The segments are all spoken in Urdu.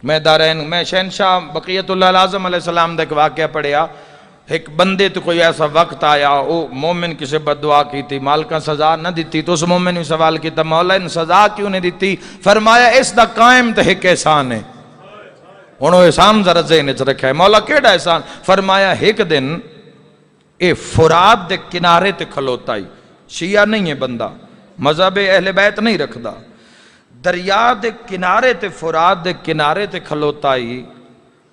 میں دارین میں شہنشاہ بقیت اللہ اعظم علیہ السلام دا ایک واقعہ پڑھیا. ایک بندے تو کوئی ایسا وقت آیا وہ مومن کسی بد دعا کی تھی, مالکہ سزا نہ دیتی, تو اس مومن نے سوال کیتا مولا ان سزا کیوں نہیں دیتی؟ فرمایا اس دا قائم تے ایک احسان ہے. انہوں احسان ذرا ذہن وچ رکھا ہے. مولا کیڑا احسان؟ فرمایا ایک دن اے فرات دے کنارے تے کھلوتا ہی, شیعہ نہیں ہے بندہ, مذہب اہل بیت نہیں رکھدا, دریا دے کنارے تے فرات دے کنارے تے کھلوتا ہی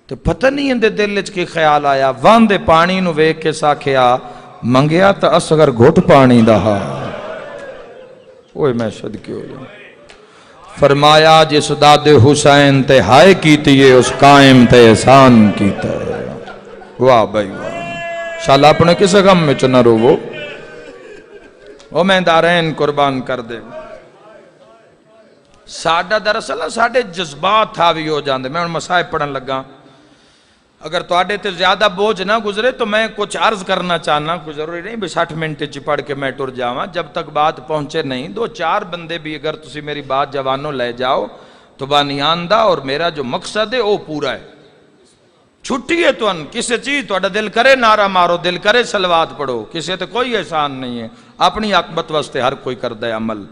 تو پتہ نہیں اندے دل وچ کی خیال آیا, وان دے پانی نو ویکھ کے ساکھیا منگیا تا اصغر گھٹ پانی دا ہا. اوئے میں صدقے ہو جاؤں. فرمایا جس داد حسین تے ہائے کیتی ہے اس قائم تے احسان کیتا ہے. واہ بھائی واہ, شاءاللہ اپنے کس غم میں چنہ روو, او میں دارین قربان کر دے. ساڈا دراصل ساڈے جذبات حاوی ہو جاندے. میں ان مسائب پڑھن لگا, اگر تو آڈے تے زیادہ بوجھ نہ گزرے تو میں کچھ عرض کرنا چاہنا, کوئی ضروری نہیں بھی 60 منٹ چی پڑھ کے میں ٹر جاواں, جب تک بات پہنچے نہیں. 2-4 بندے بھی اگر تسی میری بات جوانوں لے جاؤ تو بانیان دا, اور میرا جو مقصد ہے وہ پورا ہے. چھٹی ہے تو ان کسی چیز تو اڈا دل کرے نعرہ مارو, دل کرے صلوات پڑھو, کسی تے کوئی احسان نہیں ہے, اپنی عاقبت واسطے ہر کوئی کر دے عمل,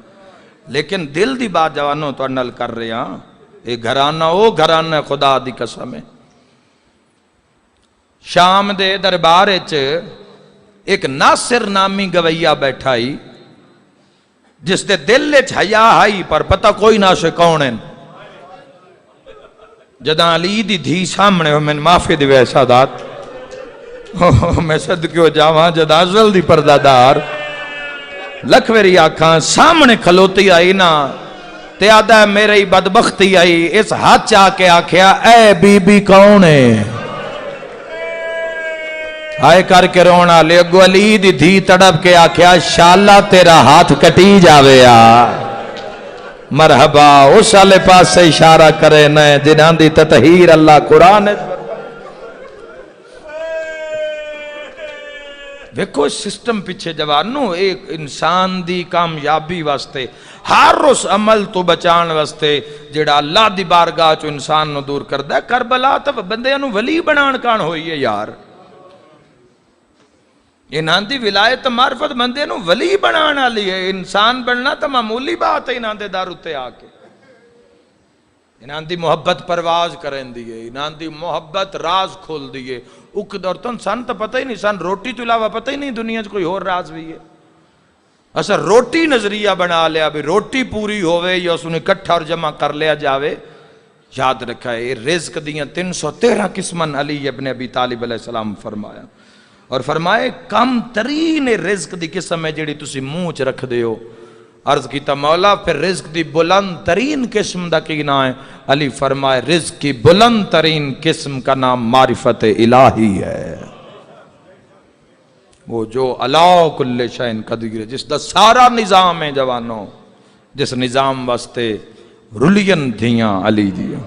لیکن دل دی بات جوانوں تو انل کر رہے ہاں. اے گھرانہ او گھرانہ خدا دی قسم ہے. شام دے دربار وچ ایک ناصر نامی گویا بیٹھائی جس دے دل وچ حیا ہائی پر پتہ کوئی نہ سے کون ہے. جداں علی دی دھی سامنے ہو, میں معافی دی ویسا دات میں صدقے ہو جاواں, جداں ازل دی پردہ دار لکھویری آکھاں سامنے کھلوتی آئی نا تے آدھا ہے میری بدبختی آئی, اس ہاتھ چاہ کے آکھیا اے بی بی کون ہے؟ آئے کر کے رونا لے گو علی دی دھی تڑپ کے آکھیا شاءاللہ تیرا ہاتھ کٹی جاوے آ. مرحبا اس والے پاس سے اشارہ کرے نئے جنہاں دی تطہیر اللہ قرآن. دیکھو سسٹم پیچھے جوانوں, ایک انسان دی کامیابی واسطے ہر اس عمل تو بچان واسطے جڑا اللہ دی بارگاہ چو انسان نو دور کردہ ہے. کربلا تو بندے نو ولی بنان کان ہوئی ہے یار, انہاں دی ولایت معرفت بندے نو ولی بنانا لی ہے. انسان بننا تو معمولی بات ہے. انہاں دے داروتے آکے انہاں دی محبت پرواز کریں دیئے, انہاں دی محبت راز کھول دیئے. اکد اور تن سان تو پتہ ہی نہیں, سان روٹی تو علاوہ پتہ ہی نہیں دنیا کوئی اور راز بھی ہے. اصلا روٹی نظریہ بنا لیا بھی روٹی پوری ہوئے یا اس نے اکٹھا اور جمع کر لیا جاوے. یاد رکھا ہے رزق دیاں 313 قسمن علی ابن ابی طالب علیہ السلام فرمایا, اور فرمائے کم ترین رزق دی قسم ہے جڑی تسی منہ چ رکھ دے ہو. عرض کیتا مولا پھر رزق دی بلند ترین قسم دا کی نام ہے؟ علی فرمائے رزق کی بلند ترین قسم کا نام معرفت الہی ہے. وہ جو علا کل شین قدیر ہے, جس دا سارا نظام ہے جوانوں, جس نظام واسطے رلین دھیاں علی دیا.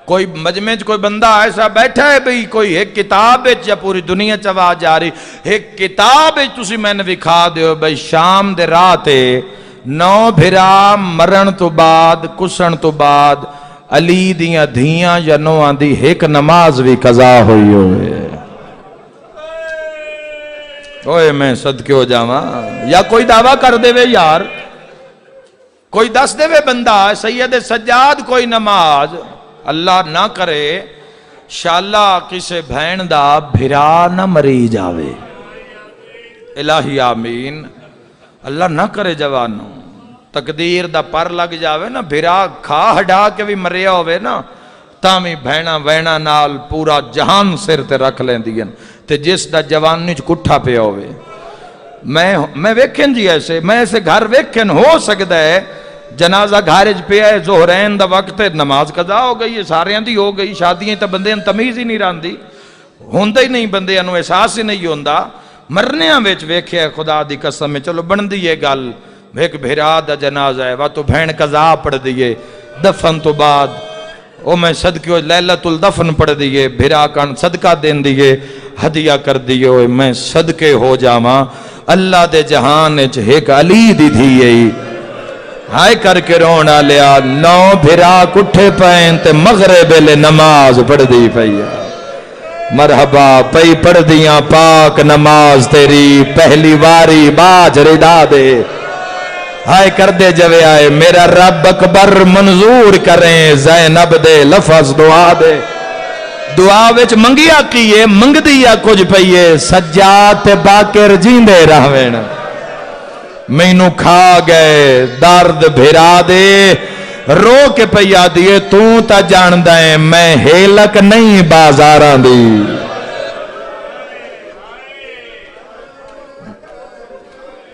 کوئی مجمع کوئی بندہ ایسا بیٹھا ہے بھئی کوئی ایک کتاب ہے یا پوری دنیا چوا جا رہی, ایک کتاب ہے تسی میں نے دکھا دیو بھئی شام دے رات 9 بھرا مرن تو بعد کسن تو بعد علی دیاں دھیاں یا نواں دی ایک نماز بھی قضا ہوئی ہوئے. اوئے میں صدقے ہو جاواں. یا کوئی دعویٰ کر دے وے یار, کوئی دس دے وے بندہ سید سجاد کوئی نماز اللہ نہ کرے شاءاللہ کسے بھین دا بھرا نہ مری جاوے. الہی آمین. اللہ نہ کرے جوانوں, تقدیر دا پر لگ جاوے نا, بھرا کھا ہڈا کے بھی مریا ہوئے نا, تامی بھینا وینا نال پورا جہان سر تے رکھ لیں دیئن. تے جس دا جوانی کٹھا پہ ہوئے, میں ویکھن جی ایسے گھر ویکھن ہو سکتا ہے جنازہ گھارج پہ ہے, زہرین دا وقت ہے, نماز قضا ہو گئی ہے, سارے دی ہو گئی, شادیاں تا بندے تمیز ہی نہیں راندی, ہوندہ ہی نہیں بندے انو احساس ہی نہیں ہوندہ. مرنیاں ویچ ویکھے خدا دی قسم میں چلو بن دیئے گل, ایک بھیرا دا جنازہ ہے وہ تو بھین قضا پڑھ دیئے, دفن تو بعد او میں صدقے لیلۃ الدفن پڑھ دیئے, بھیرا کان صدقہ دین دیئے, ہدیہ کر دیئے. میں صدقے ہو جاواں اللہ دے جہان ایک علی دی دھی ہائے کر کے رونا لیا 9 بھرا کٹھے پین تے مغرب ویلے نماز پڑھ دی پئی مرحبا پئی پڑھ دیاں پاک نماز تیری پہلی واری باج ردا دے ہائے کر دے جوے آئے میرا رب اکبر منظور کریں زینب دے لفظ دعا دے دعا وچ منگیا کیے منگ دیا کچھ پئیے سجاد تے باکر جیندے رہوین مینوں کھا گئے درد بھرا دے رو کے پیا دیے تا جاندہ ہے میں ہیلک نہیں بازاراں دی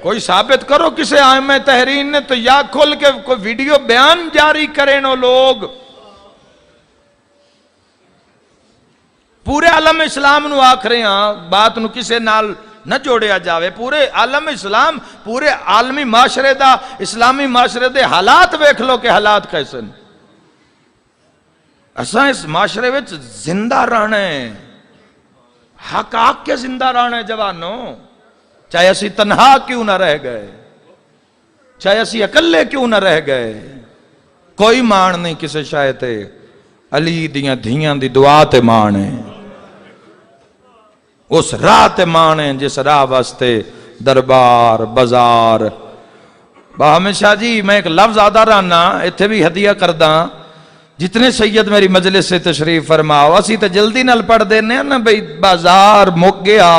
کوئی ثابت کرو کسے آئمہ تحرین نے تو یا کھول کے کوئی ویڈیو بیان جاری کریں نو لوگ پورے عالم اسلام نو آکھ رہے ہیں بات نو کسے نال نہ جوڑیا جاوے پورے عالم اسلام پورے عالمی معاشرے دا اسلامی معاشرے دے حالات ویکھ لو کہ حالات کیسے اساں اس معاشرے وچ زندہ رہنا ہے حق آگ کے زندہ رہنا ہے جوانوں چاہے اسی تنہا کیوں نہ رہ گئے چاہے اسی اکلے کیوں نہ رہ گئے کوئی مان نہیں کسے شاہتے علی دیاں دھیاں دی دعا تے مان ہے اس راہ تے مان ہے جس راہ واسطے دربار بازار ہمیشہ جی میں ایک لفظ آدھا رہنا اتھے بھی ہدیہ کردہ جتنے سید میری مجلس سے تشریف فرماؤ اسی تے جلدی نل پڑھ دینے نا بھئی بازار مک گیا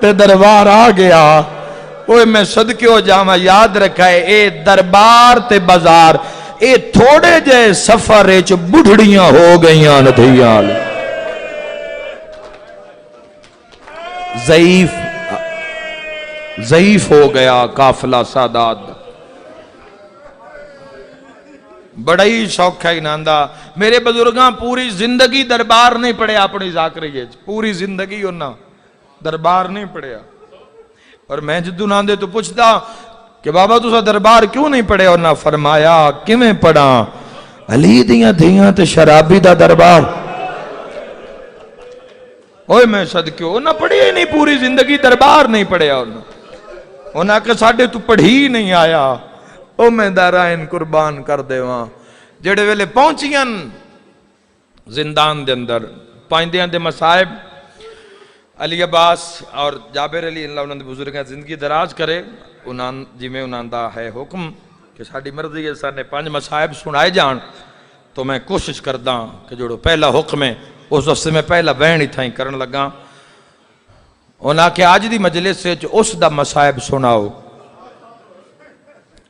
تے دربار آ گیا اوہ میں صدقے ہو جاما یاد رکھا ہے اے دربار تے بازار اے تھوڑے جے سفر چ بڑھڑیاں ہو گئیاں ندھیاں ضعیف ہو گیا قافلہ سادات بڑا ہی شوق ہے انہاندہ میرے بزرگاں پوری زندگی دربار نہیں پڑھے اپنی ذاکری پوری زندگی انہاں دربار نہیں پڑھیا اور میں جدو ناندے تو پوچھتا کہ بابا تو سا دربار کیوں نہیں پڑھے اور نہ فرمایا کیویں پڑھا علی دیاں دھیاں تے شرابی دا دربار اوہ میں صدقیوں نہ پڑھی ہی نہیں پوری زندگی دربار نہیں پڑھیا انہاں کہ ساڑھے تو پڑھی نہیں آیا او میں دارائن قربان کر دے وہاں جڑے ویلے پہنچیاں زندان دے اندر پائندیاں دے مصائب علی عباس اور جابر علی اللہ انہوں نے بزرگاں زندگی دراز کرے جی میں انہوں دا ہے حکم کہ ساڑھی مرضی ہے سارے 5 مصائب سنائے جان تو میں کوشش کردہ کہ جوڑو پہلا حکم ہے اس وقت میں پہلا بہن ہی تھائیں کرن لگا انہاں کہ آج دی مجلس سے اس دا مصائب سناؤ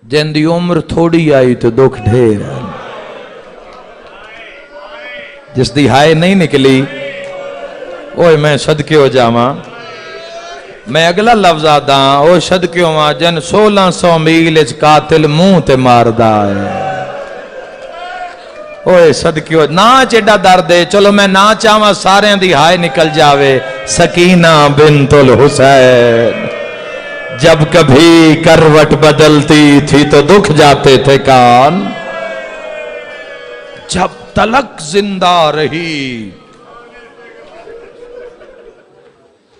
جن دی عمر تھوڑی آئی تو دکھ ڈھیر جس دی ہائے نہیں نکلی اوہ میں صدقے ہو جاما میں اگلا لفظ آدھا اوہ صدقے ہو ماں جن 1600 میل اچ قاتل منہ تے ماردہ ہے اوہ صدقے ہو نا چیڈا دردے چلو میں نا چاہاں سارے دی ہائے نکل جاوے سکینہ بنت الحسین جب کبھی کروٹ بدلتی تھی تو دکھ جاتے تھے کان جب تلک زندہ رہی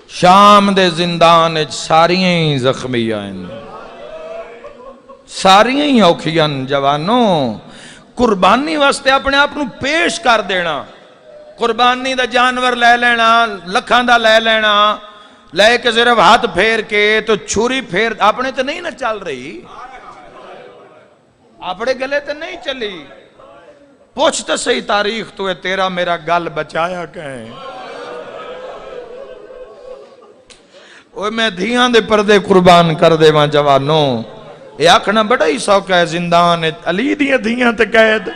شام دے زندان ساریاں ہی زخمی آئیں ساریاں ہی اوکھیاں جوانوں قربانی واسطے اپنے آپ نو پیش کر دینا قربانی دا جانور لے لینا لکھاں دا لے لینا لے کے صرف ہاتھ پھیر کے تو چھری پھیر اپنے تو نہیں نہ چل رہی اپنے گلے تو نہیں چلی پوچھ تو صحیح تاریخ تو ہے تیرا میرا گل بچایا کہیں اوہ میں دھیاں دے پردے قربان کر دے ماں جوانوں یہ آکھنا بڑا ہی سوکا ہے زندان علی دیاں دھیاں تے قید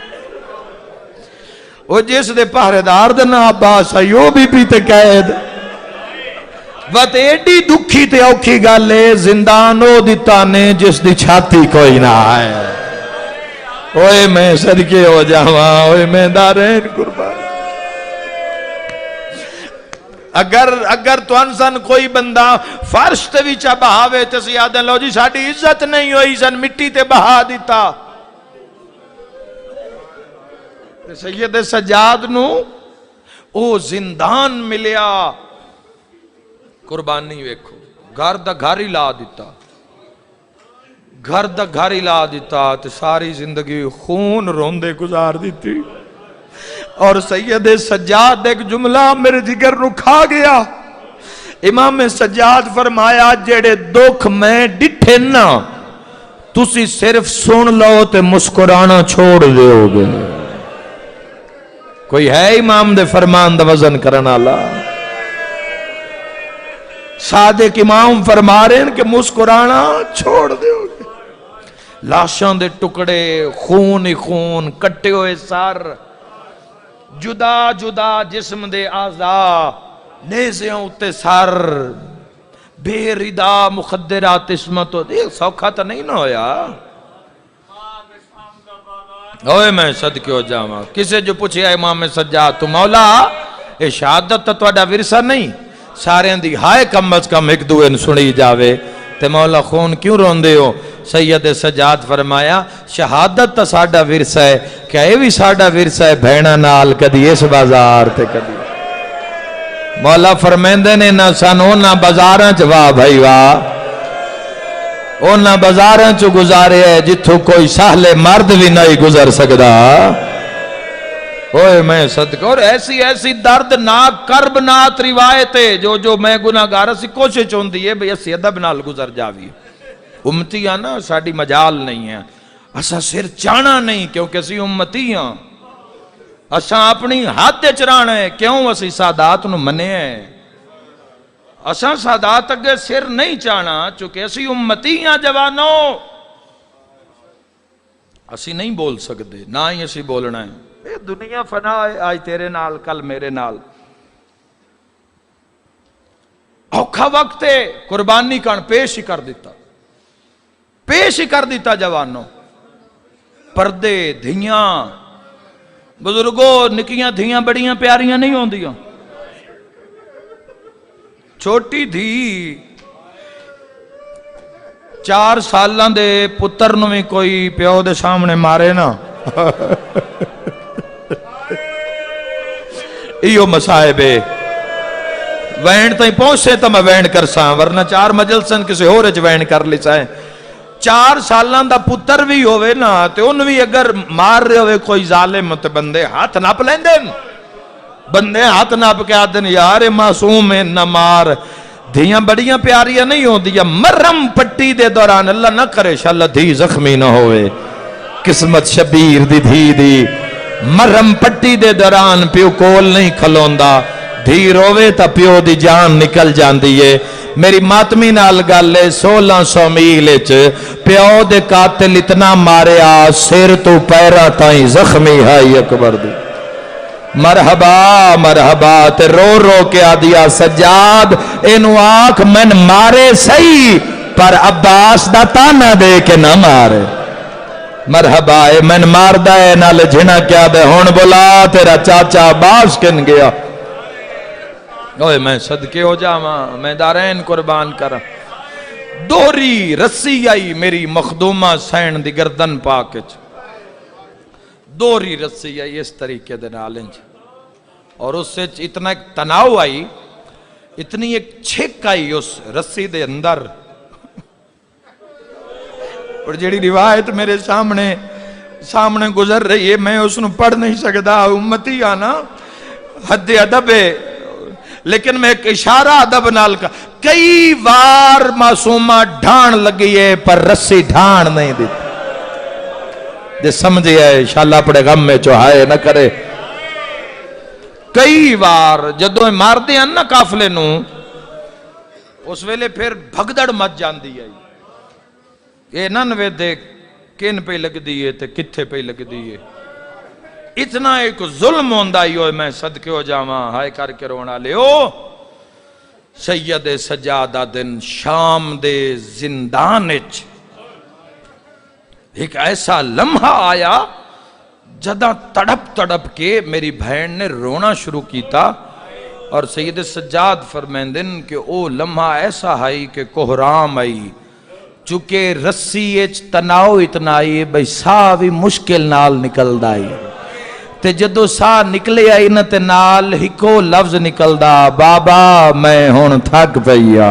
وہ جس دے پہرےدار دے نا عباس ایو بی تے قید وقت ایڈی دکھی تے اوکھی گالے زندانوں دیتا نے جس دی چھاتی کوئی نہ آئے اوہ میں صدقے ہو جاواں اوہ میں دارین قربان اگر تو انسان کوئی بندہ فرش تے ویچا بہاوے تے سیادہ لو جی ساڑھی عزت نہیں ہوئی سن مٹی تے بہا دیتا سید سجاد نو او زندان ملیا قربانی ویکھو گھر دا گھر ہی لا دیتا گھر دا گھر ہی لا دیتا تے ساری زندگی خون روندے گزار دیتی. اور سید سجاد ایک جملہ میرے جگر نو کھا گیا. امام سجاد فرمایا جڑے دکھ میں ڈٹھے نا تسی صرف سن لو تے مسکرانا چھوڑ دیو گے. کوئی ہے امام دے فرمان دا وزن کرنا والا؟ صادق امام فرما رہے ہیں کہ مسکرانا چھوڑ دیو گے. لاشاں دے ٹکڑے خون ہی خون کٹے ہوئے سر جدا جدا جسم دے اعضاء نیزیاں اتے سر بے ردا مخدرات عصمت سوکھا تو نہیں نہ ہویا. اوے میں صدقے ہو جاواں کسے جو پوچھے امام سجاد تو مولا اے شہادت تو تہاڈا ورثہ نہیں سارے دی ہائے کم از کم ایک دوے نوں سنی جاوے تے مولا خون کیوں روندے ہو؟ سید سجاد فرمایا شہادت تا ساڈا ورثہ ہے کہ اے بھی ساڈا ورثہ ہے بھیڑاں نال کدی اس بازار تے کدی. مولا فرمیندے نے نہ سن اونا بازاراں چ واہ بھائی واہ اونا بازاراں چ گزارے ہے جتھوں کوئی سہلے مرد بھی نہیں گزر سکدا. اوے میں صدقہ اور ایسی ایسی دردناک کربناک روایتیں جو میں گناہگار اسی کوشش ہوندی ہے بھئی اسی ادب نال گزر جاوی. امتی آنا ساڑی مجال نہیں ہے اسا سر چانا نہیں کیونکہ اسی امتی ہاں اسا اپنی ہاتھ چرانا ہے کیوں اسی سادات نو منے ہیں. اسا سادات اگے سر نہیں چانا چونکہ اسی امتی ہاں جوانوں اسی نہیں بول سکتے نہ ہی اسی بولنا ہے. اے دنیا فنا ہے آج تیرے نال کل میرے نال اوکھا وقت ہے قربانی کان پیش ہی کر دیتا جوانوں. پردے دھیاں بزرگوں نکیاں دھیاں بڑیاں پیاریاں نہیں ہوندیاں. چھوٹی دھی 4 سالاں دے پتر نو بھی کوئی پیو دے سامنے مارے نا ایو مسائبے وینڈ تائیں پہنچے تو میں وینڈ کر ساں ورنہ 4 مجلسن کسی ہو رج وینڈ کر لی سائیں. 4 سالان دا پتر بھی ہوئے نا تے ان بھی اگر مار رہے ہوئے کوئی ظالم تے بندے ہاتھ ناپ لیندن بندے ہاتھ ناپ کے آدھن یار معصوم ہے نہ مار. دھیاں بڑیاں پیاریاں نہیں ہوں دیا مرم پٹی دے دوران اللہ نہ کرے شاءاللہ دھی زخمی نہ ہوئے قسمت شبیر دی دھی دی مرم پٹی دے دوران پیو کول نہیں کھلوندا دھی روے تا پیو دی جان نکل جان دیئے. میری ماتمی نال گالے 1600 میل پیو دے قاتل اتنا مارے سر تو پیرا تائیں زخمی ہائی اکبر دی. مرحبا مرحبا تے رو رو کے آدیا سجاد اینو آنکھ من مارے سہی پر عباس دا تانا دے کے نہ مارے. مرحبا اے من مار دائے نال جھنا کیا دے ہون بلا تیرا چاچا عباس کن گیا. اوے میں صدقے ہو جاواں میں دارین قربان کرا. دوری رسی آئی میری مخدومہ سین دی گردن پاکچ دوری رسی آئی اس طریقے دے نالنج اور اس سے اتنا ایک تناؤ آئی اتنی ایک چھک آئی اس رسی دے اندر اور جیڑی روایت میرے سامنے گزر رہی ہے میں اس نو پڑھ نہیں سکتا امتی آنا حد ادب ہے لیکن میں ایک اشارہ ادب نال کا کئی بار معصومہ ڈھان لگی ہے پر رسی ڈھان نہیں دیتی جے سمجھے ہے انشاءاللہ اپنے غم میں چوہائے نہ کرے. کئی بار جدوں مار دے ہیں نا قافلے نو اس ویلے پھر بھگدڑ مچ جاندی ہے یہ نہ نوے دے کن پہ لگ دیئے تے کتھے پہ لگ دیئے. اتنا ایک ظلم ہوندہ ہی ہوئے میں صدقے ہو جاواں ہائے کر کے رونا لے او سید سجادہ دن شام دے زندانچ ایک ایسا لمحہ آیا جدہ تڑپ کے میری بہن نے رونا شروع کیتا اور سید سجاد فرمیندن کہ او لمحہ ایسا آئی کہ کوہرام آئی چونکہ رسی اچ تناؤ اتنا آئی بھئی ساہ بھی مشکل نال نکل دائی تے جدو ساہ نکلے آئی نا تے نال ہکو لفظ نکل دا بابا میں ہون تھک پیا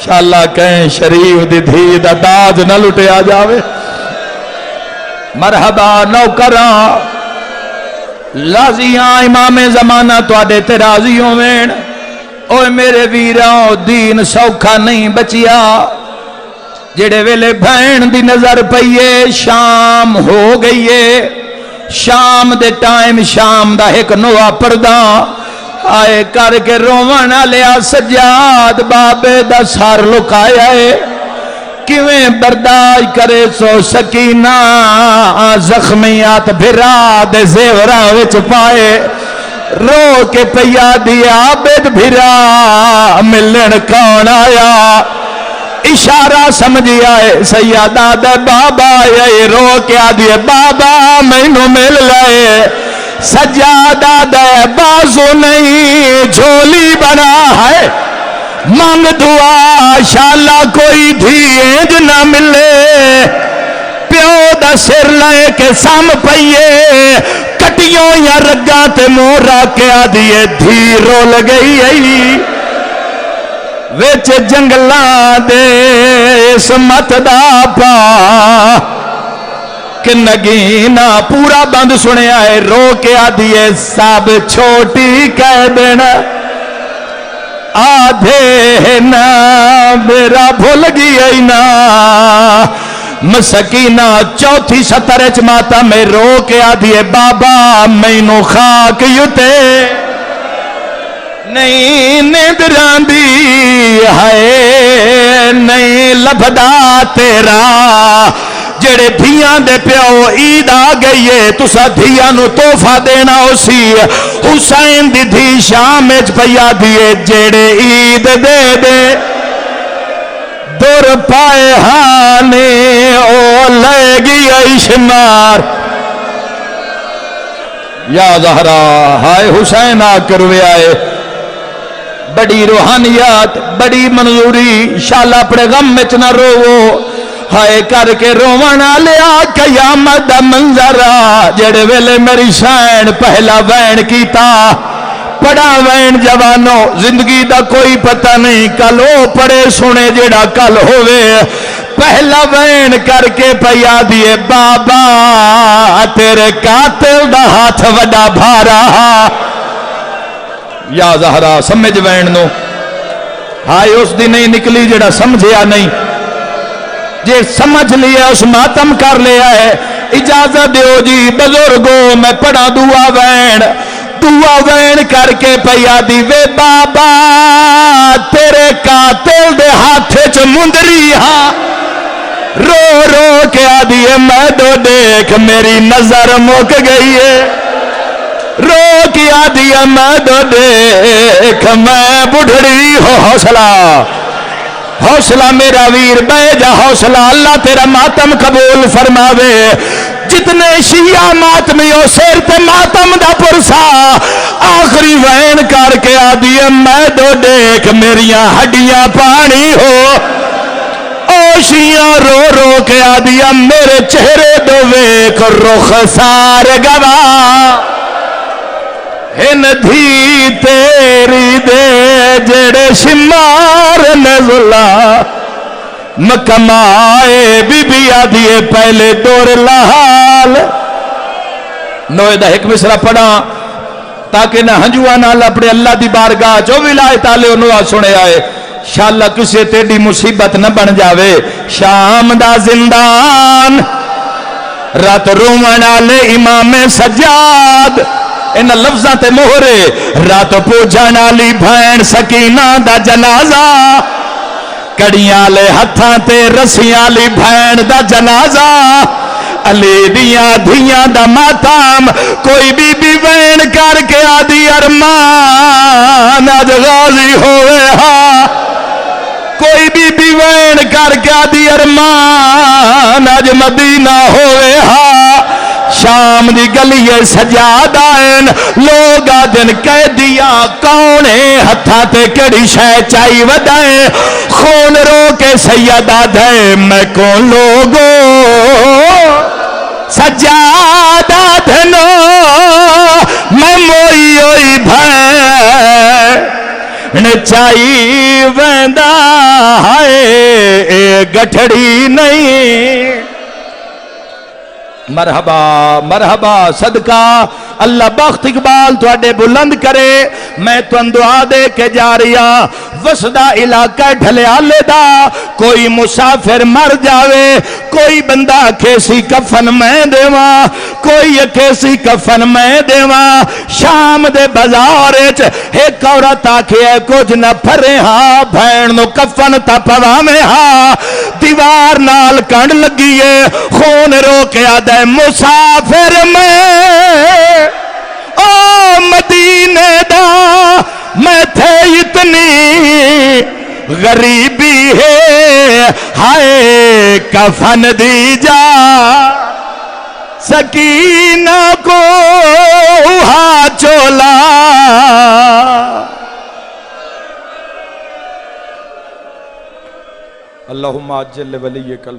شالا کہیں شریف دی دھی دا داج نہ لٹیا جاوے مرحبا نوکراں لازیاں امام زمانہ تواڈے تے راضی ہوویں اوے میرے ویراں دین سوکھا نہیں بچیا جڑے ویلے بہن دی نظر پئیے شام ہو گئیے شام دے ٹائم شام دا ایک نوا پردہ آئے کر کے روون لیا سجاد بابے دا سار لکایا ہے کیویں برداشت کرے سو سکینہ زخمیات بھرا دے زیوراں وچ پائے رو کے پیا دیا عابد بھرا ملن کون آیا اشارہ سمجھی آئے سیادہ دے بابا آئے رو کے آدھئے بابا مینوں مل لائے سجادہ دے بازو نہیں جھولی بنا ہے مانگ دعا شالا کوئی دھیج نہ ملے پیو دا سر لائے کے سام پئیے کٹیوں یا رگاں تے مورا کے آدھئے دھی رول گئی ہے ویچ جنگلاں دے اسمت دا پا کہ نگینہ پورا بند سنے آئے رو کے آدھئے ساب چھوٹی کہہ دینا آدھے نا میرا بھول گئی نا مسکینہ چوتھی سترچ ماتا میں رو کے آدھئے بابا مینوں خاک یوتے نہیں نیندران دی ہے نہیں لبدا تیرا جڑے دھیاں دے پیو عید آ گئیے تسا دھیاں نو توفہ دینا اسی حسین دی دھی شام اچ پیا دیے جڑے عید دے دے دور پائے ہانے او لے گئی شمار یا زہرا ہائے حسین آ کر وے آئے بڑی روحانیات بڑی منظوری شالا اپنے غم میں نہ رو ہائے کر کے رونا لیا قیامت دا منظرہ جڑے ویلے میری شین پہلا وین کیتا پڑا وین جوانوں زندگی دا کوئی پتہ نہیں کل او پڑے سنے جڑا کل ہوئے پہلا وین کر کے پیا دیے بابا تیرے قاتل دا ہاتھ وڈا بھارا یا زہرا سمجھ وین نو ہائے اس دی نہیں نکلی جڑا سمجھیا نہیں جے سمجھ لیا اس ماتم کر لیا ہے اجازت دیو جی بزرگوں میں پڑھا دعا وین کر کے پیا دی وے بابا تیرے قاتل دے ہاتھ چ مندری ہاں رو رو کے آدھیے میں دو دیکھ میری نظر مک گئی ہے رو کی آدھیے میں دو دیکھ میں بڑھڑی ہو حوصلہ میرا ویر بے جا حوصلہ اللہ تیرا ماتم قبول فرماوے جتنے شیعہ ماتمیوں سیر تے ماتم دا پرسا آخری وین کر کے آدھیے میں دو دیکھ میریاں ہڈیاں پانی ہو او شیعہ رو رو کے آدھیے میرے چہرے دو ویک رخ سار گواہ ہن دھی تیری دے جڑے شمار نزلہ مکمائے بی بی آدھیے پہلے دور لحال نوے دا ایک مصرہ پڑھا تاکہ نہ ہنجوہ نال اپنے اللہ دی بارگاہ جو ولایت آلے انہوں سنے آئے شاءاللہ کسے تیڑی مصیبت نہ بن جاوے شام دا زندان رات رومن آلے امام سجاد ان لفظاں تے مہرے رات پوجھن والی بھین سکینہ دا جنازہ کڑیاں لے ہتھاں تے رسیاں والی بھین دا جنازہ علی دیاں دھیاں دا ماتم کوئی بی بی وین کر کے آدھی ارمان اج غازی ہوئے ہاں کوئی بی بی وین کر کے آدھی ارمان اج مدینہ ہوئے ہاں شام دی گلیے سجاد آئین لوگ آدن کہہ دیا کونے ہتھا تے کڑی شے چائی ودائیں خون رو کے سید آدھے میں کون لوگو سجاد آدھنو میں موئی ہوئی بھین چائی ویندا ہائے اے گٹھڑی نہیں۔ مرحبا مرحبا صدقہ اللہ بخت اقبال تواڈے بلند کرے۔ میں تن دعا دے کے جا رہا وسدا علاقہ ڈھلیالے دا کوئی مسافر مر جاوے کوئی بندہ کیسی کفن میں دیواں کوئی کیسی کفن میں دیواں شام دے بازار وچ ایک عورت آکھے کچھ نہ پھرے ہاں بھین نو کفن تا پواویں ہاں دیوار نال کنڈ لگیے خون رو کے آدھے مسافر میں او مدینے دا میں تھے اتنی غریبی ہے ہائے کفن دی جا سکینہ کو چولا اللہم عجل ولی کل